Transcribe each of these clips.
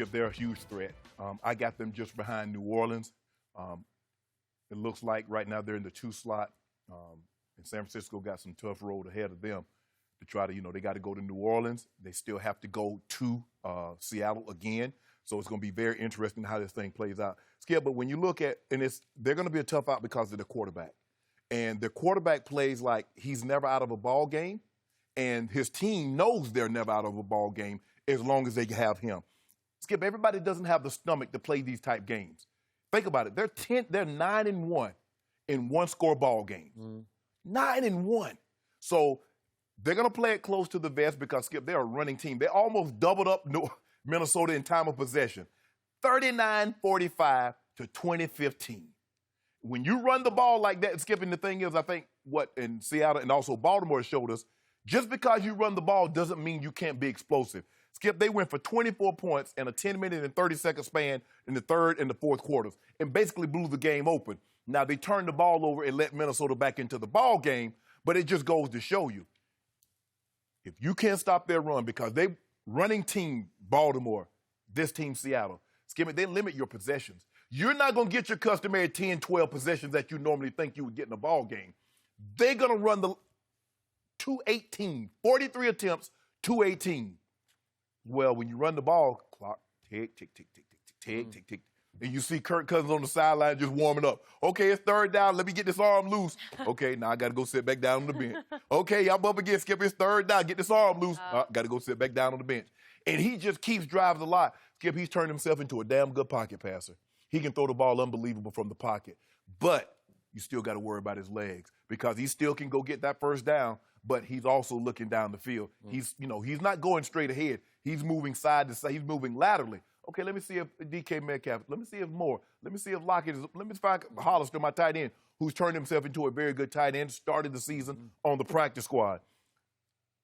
Skip, they're a huge threat. I got them just behind New Orleans. It looks like right now they're in the 2 slot. And San Francisco got some tough road ahead of them to try to, they got to go to New Orleans. They still have to go to Seattle again. So it's going to be very interesting how this thing plays out. Skip, but when you look at, they're going to be a tough out because of the quarterback. And their quarterback plays like he's never out of a ball game. And his team knows they're never out of a ball game as long as they have him. Skip, everybody doesn't have the stomach to play these type games. Think about it. They're 9-1 in one-score ball games. 9-1. So they're going to play it close to the vest because, Skip, they're a running team. They almost doubled up Minnesota in time of possession. 39-45 to 20-15. When you run the ball like that, Skip, and the thing is, I think what in Seattle and also Baltimore showed us, just because you run the ball doesn't mean you can't be explosive. Skip, they went for 24 points in a 10-minute and 30-second span in the third and the fourth quarters and basically blew the game open. Now, they turned the ball over and let Minnesota back into the ball game, but it just goes to show you, if you can't stop their run, because they running team Baltimore, this team Seattle, Skip, they limit your possessions. You're not going to get your customary 10, 12 possessions that you normally think you would get in a ball game. They're going to run the 218, 43 attempts, 218. Well, when you run the ball, clock, tick, tick, tick, tick, tick, tick, tick, tick. And you see Kirk Cousins on the sideline just warming up. Okay, it's third down. Let me get this arm loose. Okay, now I got to go sit back down on the bench. Okay, y'all up again. Skip, it's third down. Get this arm loose. Got to go sit back down on the bench. And he just keeps driving a lot. Skip, he's turned himself into a damn good pocket passer. He can throw the ball unbelievable from the pocket. But you still got to worry about his legs because he still can go get that first down, but he's also looking down the field. He's not going straight ahead. He's moving side to side. He's moving laterally. Okay, let me see if DK Metcalf, let me see if Moore, let me see if Lockett is, let me find Hollister, my tight end, who's turned himself into a very good tight end, started the season on the practice squad.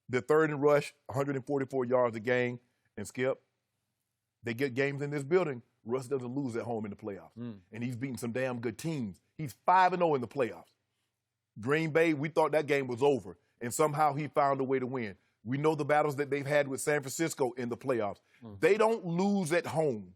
They're third in rush, 144 yards a game. And Skip, they get games in this building. Russ doesn't lose at home in the playoffs. And he's beaten some damn good teams. He's 5-0 in the playoffs. Green Bay, we thought that game was over. And somehow he found a way to win. We know the battles that they've had with San Francisco in the playoffs. They don't lose at home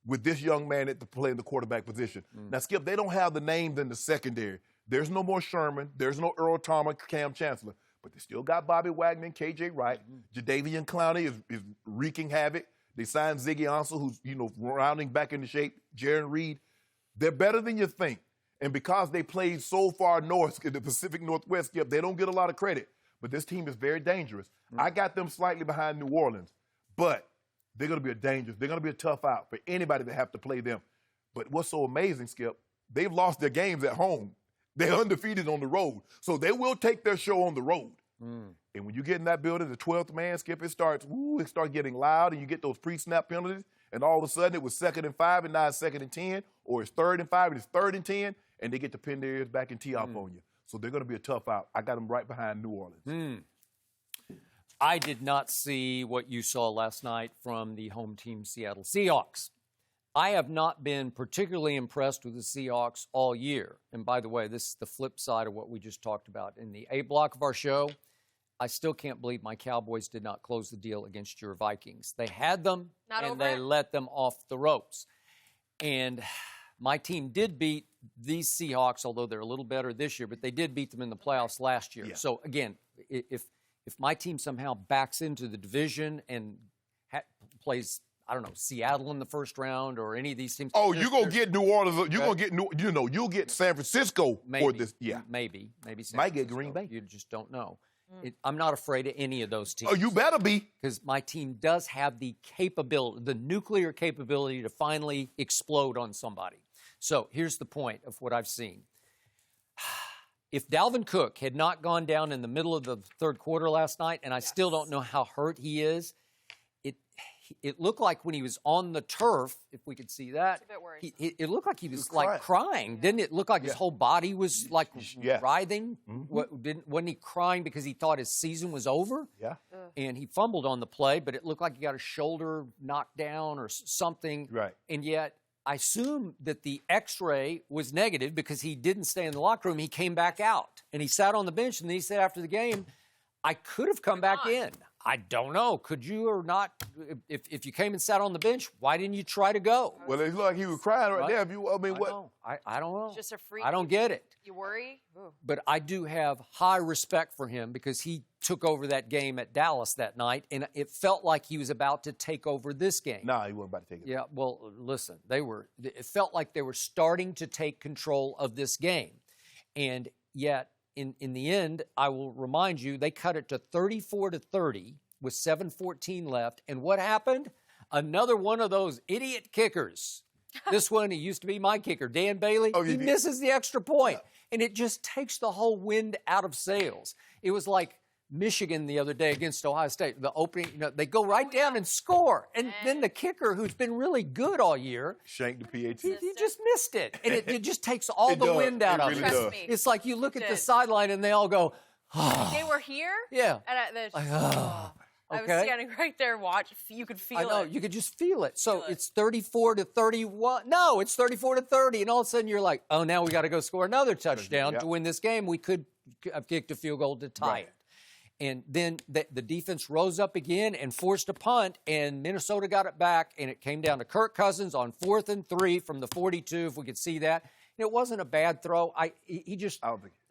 with this young man at playing the quarterback position. Now, Skip, they don't have the names in the secondary. There's no more Sherman. There's no Earl Thomas, Cam Chancellor. But they still got Bobby Wagner and K.J. Wright. Jadeveon Clowney is wreaking havoc. They signed Ziggy Ansel, who's, rounding back into shape. Jaron Reed. They're better than you think. And because they played so far north in the Pacific Northwest, Skip, they don't get a lot of credit. But this team is very dangerous. I got them slightly behind New Orleans. But they're going to be they're going to be a tough out for anybody that have to play them. But what's so amazing, Skip, they've lost their games at home. They're undefeated on the road. So they will take their show on the road. And when you get in that building, the 12th man, Skip, it starts getting loud, and you get those pre-snap penalties, and all of a sudden it was 2nd and 5, and now it's 2nd and 10, or it's 3rd and 5, and it's 3rd and 10, and they get to pin their ears back and tee off on you. So they're going to be a tough out. I got them right behind New Orleans. I did not see what you saw last night from the home team Seattle Seahawks. I have not been particularly impressed with the Seahawks all year. And by the way, this is the flip side of what we just talked about. In the A block of our show, I still can't believe my Cowboys did not close the deal against your Vikings. They had them, they let them off the ropes. And my team did beat these Seahawks, although they're a little better this year, but they did beat them in the playoffs last year. So, again, if my team somehow backs into the division and plays, I don't know, Seattle in the first round or any of these teams. Oh, you're going to get New Orleans. You're going to get, you'll get San Francisco for this. Yeah. Maybe San Might get Green Bay. You just don't know. I'm not afraid of any of those teams. Oh, you better be. Because my team does have the capability, the nuclear capability to finally explode on somebody. So here's the point of what I've seen. If Dalvin Cook had not gone down in the middle of the third quarter last night, and I still don't know how hurt he is, it looked like when he was on the turf, if we could see that, it looked like he was like crying. Didn't it look like his whole body was like writhing? Wasn't he crying because he thought his season was over? Yeah. And he fumbled on the play, but it looked like he got his shoulder knocked down or something. Right. And yet, I assume that the X-ray was negative because he didn't stay in the locker room. He came back out, and he sat on the bench, and then he said after the game, I could have come back in. I don't know. Could you or not? If you came and sat on the bench, why didn't you try to go? Well, it looked like he was crying right there. What? Know. I don't know. It's just a freak. I don't get it. You worry? Ooh. But I do have high respect for him because he took over that game at Dallas that night, and it felt like he was about to take over this game. Nah, he wasn't about to take it. Yeah, well, listen, it felt like they were starting to take control of this game. And yet, in the end, I will remind you, they cut it to 34-30 with 7:14 left. And what happened? Another one of those idiot kickers. This one, he used to be my kicker, Dan Bailey. He misses the extra point. And it just takes the whole wind out of sails. It was like Michigan the other day against Ohio State. The opening, they go right down and score. And then the kicker, who's been really good all year, shanked the PAT. He just missed it. And it just takes all the wind out of it. Trust me. It's like you look at the sideline and they all go, oh. They were here? Yeah. And I was standing right there watching. You could feel it. I know. You could just feel it. So it's 34-31. No, it's 34-30. And all of a sudden you're like, oh, now we got to go score another touchdown to win this game. We could have kicked a field goal to tie it. And then the defense rose up again and forced a punt, and Minnesota got it back, and it came down to Kirk Cousins on 4th and 3 from the 42, if we could see that. And it wasn't a bad throw.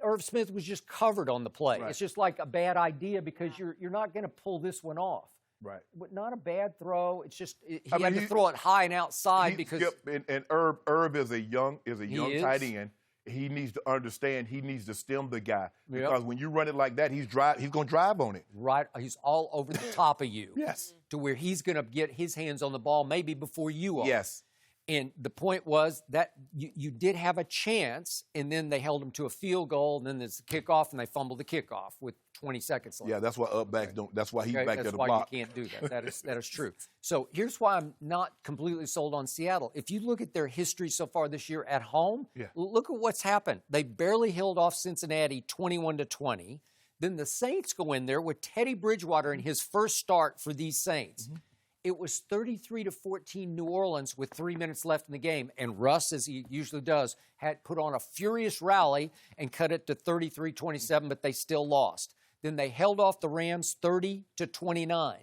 Irv Smith was just covered on the play. Right. It's just like a bad idea because you're not going to pull this one off. Right. But not a bad throw. It's just he had to throw it high and outside because and Irv is a young tight end. He needs to understand he needs to stem the guy because when you run it like that, he's going to drive on it. Right. He's all over the top of you. Yes. To where he's going to get his hands on the ball maybe before you are. Yes. And the point was that you did have a chance, and then they held him to a field goal, and then there's the kickoff, and they fumbled the kickoff with 20 seconds left. Yeah, that's why backs don't. That's why he's back there to block. That's why you can't do that. That is true. So here's why I'm not completely sold on Seattle. If you look at their history so far this year at home, look at what's happened. They barely held off Cincinnati 21-20. Then the Saints go in there with Teddy Bridgewater in his first start for these Saints. Mm-hmm. It was 33-14 New Orleans with 3 minutes left in the game. And Russ, as he usually does, had put on a furious rally and cut it to 33-27, but they still lost. Then they held off the Rams 30-29.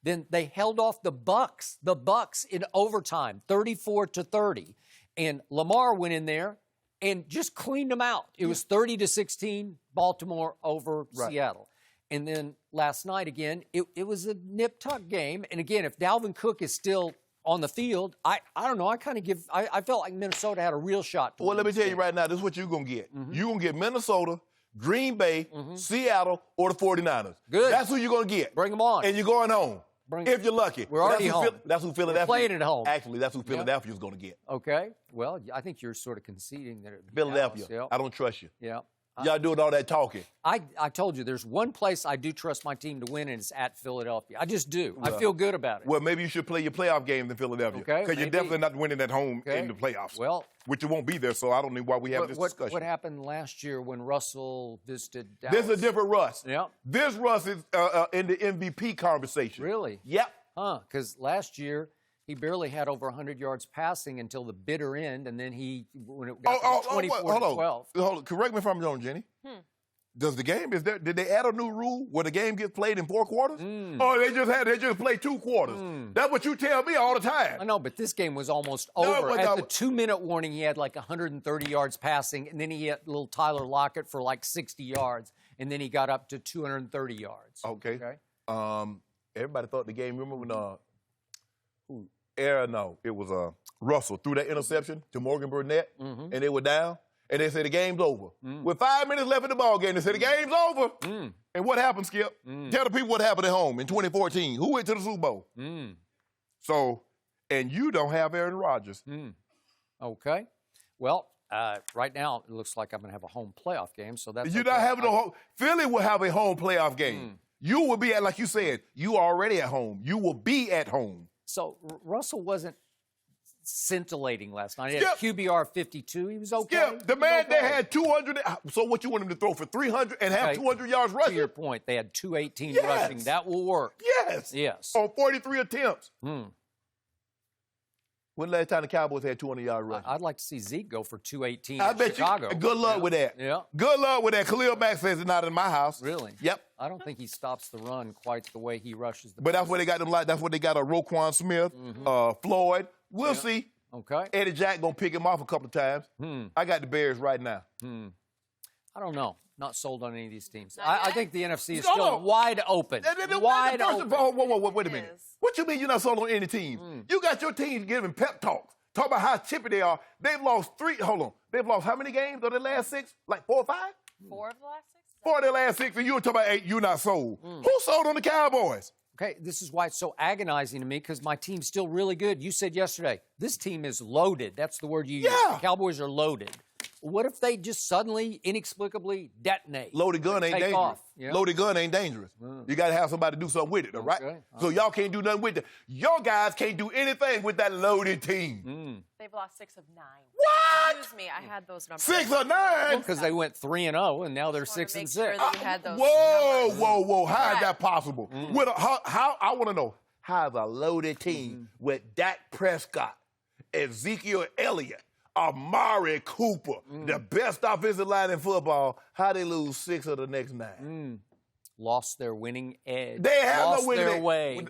Then they held off the Bucks in overtime, 34-30. And Lamar went in there and just cleaned them out. It was 30-16, Baltimore over Seattle. And then last night, again, it was a nip-tuck game. And again, if Dalvin Cook is still on the field, I don't know. I felt like Minnesota had a real shot to win. Well, let me tell you right now, this is what you're going to get. Mm-hmm. You're going to get Minnesota, Green Bay, Seattle, or the 49ers. Good. That's who you're going to get. Bring them on. And you're going home. If you're lucky. We're already home. That's who Philadelphia. We're playing at home. Actually, that's who Philadelphia is going to get. Okay. Well, I think you're sort of conceding that. Philadelphia. Yep. I don't trust you. Yeah. Y'all doing all that talking. I told you, there's one place I do trust my team to win, and it's at Philadelphia. I just do. I feel good about it. Well, maybe you should play your playoff game in Philadelphia. Okay. Because you're definitely not winning at home in the playoffs. Well, which you won't be there, so I don't know why we have this discussion. What happened last year when Russell visited Dallas? This is a different Russ. Yeah. This Russ is in the MVP conversation. Really? Yep. Huh, because last year, he barely had over 100 yards passing until the bitter end, and then when it got 24-12. Hold on. Correct me if I'm wrong, Jenny. Does the game, did they add a new rule where the game gets played in 4 quarters? Or they just play 2 quarters? That's what you tell me all the time. I know, but this game was almost over. At the 2-minute warning, he had like 130 yards passing, and then he had little Tyler Lockett for like 60 yards, and then he got up to 230 yards. Okay. Everybody thought the game, remember when it was Russell threw that interception to Morgan Burnett, and they were down, and they said the game's over. With 5 minutes left in the ball game, they said the game's over. And what happened, Skip? Tell the people what happened at home in 2014. Who went to the Super Bowl? So, and you don't have Aaron Rodgers. Okay. Well, right now it looks like I'm going to have a home playoff game, so that's You're not having a home. Philly will have a home playoff game. You will be like you said, you are already at home. You will be at home. So Russell wasn't scintillating last night. He had QBR 52. He was okay. Yeah, the man they had 200. So what you want him to throw for 300 and have 200 yards rushing? To your point, they had 218 rushing. That will work. Yes. Yes. On 43 attempts. Well, When the last time the Cowboys had 200-yard rush? I'd like to see Zeke go for 218 I in bet Chicago. you. Good luck with that. Yeah. Good luck with that. Khalil Mack says it's not in my house. Really? Yep. I don't think he stops the run quite the way he rushes the But that's where they got them. That's what they got. Roquan Smith, Floyd. We'll see. Okay. Eddie Jack gonna pick him off a couple of times. I got the Bears right now. I don't know. Not sold on any of these teams. Not I yet? think the NFC is Hold still on. wide open. Wide First open. of all, whoa, wait a It minute. is. What you mean you're not sold on any team? You got your team giving pep talks. Talk about how chippy they are. They've lost 3. Hold on. They've lost how many games of the last 6? Like 4 or 5? 4 of the last 6? 4 of the last 6, and you were talking about 8. You're not sold. Who sold on the Cowboys? Okay, this is why it's so agonizing to me because my team's still really good. You said yesterday, this team is loaded. That's the word you used. Yeah. The Cowboys are loaded. What if they just suddenly, inexplicably detonate? Loaded gun ain't Take dangerous. off, yeah. Loaded gun ain't dangerous. You got to have somebody do something with it, all right? Okay. So y'all can't do nothing with it. Your guys can't do anything with that loaded team. They've lost 6 of 9. What? Excuse me, I had those numbers. 6 or 9? Because they went 3-0 and now they're Just wanted 6 to and make sure 6. that you had those Whoa. How is Correct. that possible? With how I want to know, how is a loaded team with Dak Prescott, Ezekiel Elliott, Amari Cooper, the best offensive line in football, how they lose 6 of the next 9? Lost their winning edge. They have Lost no winning their edge. way.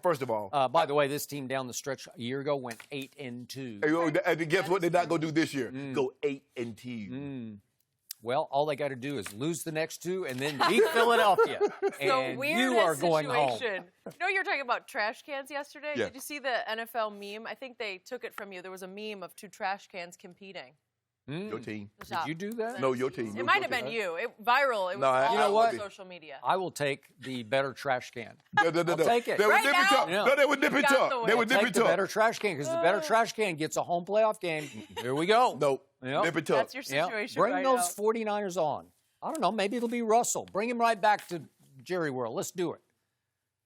First of all, By the way, this team down the stretch a year ago went 8-2. and guess what they're not going to do this year? Go 8-2. Well, all they got to do is lose the next 2 and then beat Philadelphia. And you are going home. situation. You know, you were talking about trash cans yesterday. Yeah. Did you see the NFL meme? I think they took it from you. There was a meme of 2 trash cans competing. Your team. Did you do that? No, your team. It might have been you. Viral. It was No, all you know over what? social media. I will take the better trash can. No. I'll take it. They were Right dipping now? top. Yeah. No, they were dipping got top. the They were win. dipping Take the top. better trash can because the better trash can gets a home playoff game. Here we go. No, Yep. dipping top. That's your Yeah. situation Bring right those now. 49ers on. I don't know. Maybe it'll be Russell. Bring him right back to Jerry World. Let's do it.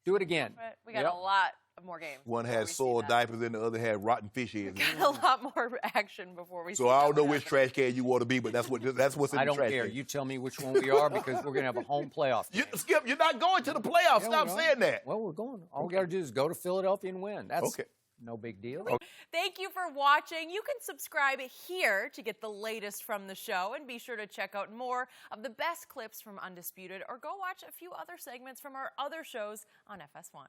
Do it again. But we got Yep. a lot of more games. One before had we see soiled that. diapers and the other had rotten fish heads. A lot more action before we see So I that don't know one which happen. trash can you want to be, but that's what's in I the don't trash care. can. You tell me which one we are because we're going to have a home playoff game. Skip, you're not going to the playoffs. Yeah, Stop we're saying that. Well, we're going. All we got to do is go to Philadelphia and win. That's Okay. no big deal. Thank you for watching. You can subscribe here to get the latest from the show and be sure to check out more of the best clips from Undisputed or go watch a few other segments from our other shows on FS1.